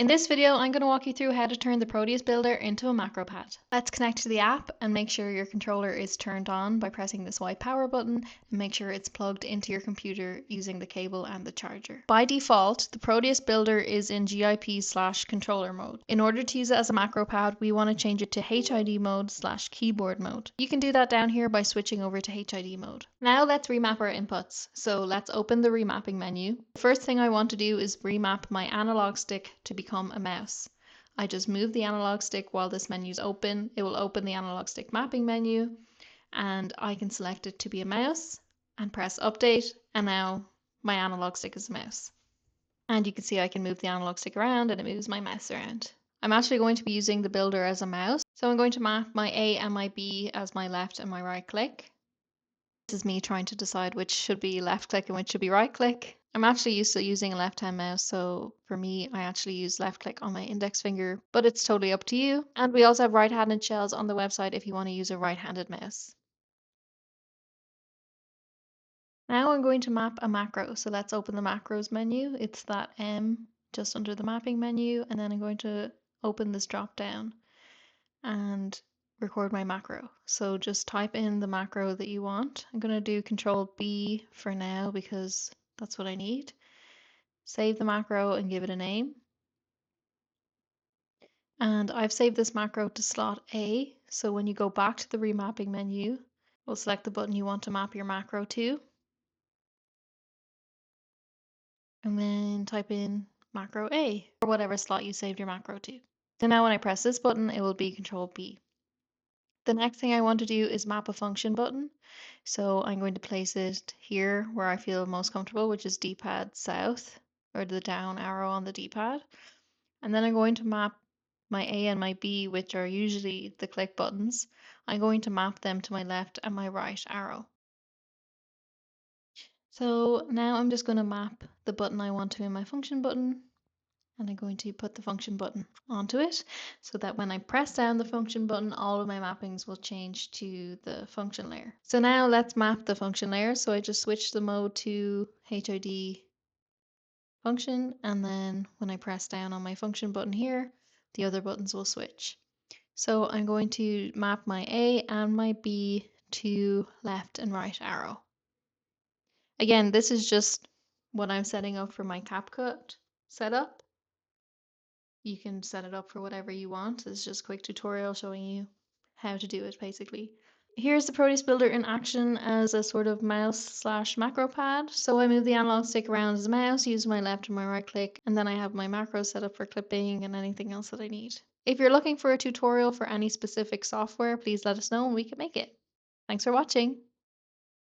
In this video, I'm going to walk you through how to turn the Proteus Builder into a macro pad. Let's connect to the app and make sure your controller is turned on by pressing this white power button and make sure it's plugged into your computer using the cable and the charger. By default, the Proteus Builder is in GIP/controller mode. In order to use it as a macro pad, we want to change it to HID mode/keyboard mode. You can do that down here by switching over to HID mode. Now let's remap our inputs. So let's open the remapping menu. The first thing I want to do is remap my analog stick to become a mouse. I just move the analog stick while this menu is open. It will open the analog stick mapping menu and I can select it to be a mouse and press update, and now my analog stick is a mouse. And you can see I can move the analog stick around and it moves my mouse around. I'm actually going to be using the builder as a mouse, so I'm going to map my A and my B as my left and my right click. This is me trying to decide which should be left click and which should be right click. I'm actually used to using a left-hand mouse, so for me, I actually use left click on my index finger, but it's totally up to you. And we also have right-handed shells on the website if you want to use a right-handed mouse. Now I'm going to map a macro, so let's open the macros menu. It's that M just under the mapping menu, and then I'm going to open this drop down and record my macro. So just type in the macro that you want. I'm going to do Control B for now because that's what I need. Save the macro and give it a name. And I've saved this macro to slot A. So when you go back to the remapping menu, we'll select the button you want to map your macro to. And then type in macro A or whatever slot you saved your macro to. So now when I press this button, it will be Control B. The next thing I want to do is map a function button. So I'm going to place it here where I feel most comfortable, which is D-pad south, or the down arrow on the D-pad. And then I'm going to map my A and my B, which are usually the click buttons. I'm going to map them to my left and my right arrow. So now I'm just going to map the button I want to in my function button, and I'm going to put the function button onto it so that when I press down the function button, all of my mappings will change to the function layer. So now let's map the function layer. So I just switch the mode to HID function, and then when I press down on my function button here, the other buttons will switch. So I'm going to map my A and my B to left and right arrow. Again, this is just what I'm setting up for my CapCut setup. You can set it up for whatever you want. It's just a quick tutorial showing you how to do it basically. Here's the Proteus Builder in action as a sort of mouse/macro pad. So I move the analog stick around as a mouse, use my left and my right click, and then I have my macros set up for clipping and anything else that I need. If you're looking for a tutorial for any specific software, please let us know and we can make it. Thanks for watching.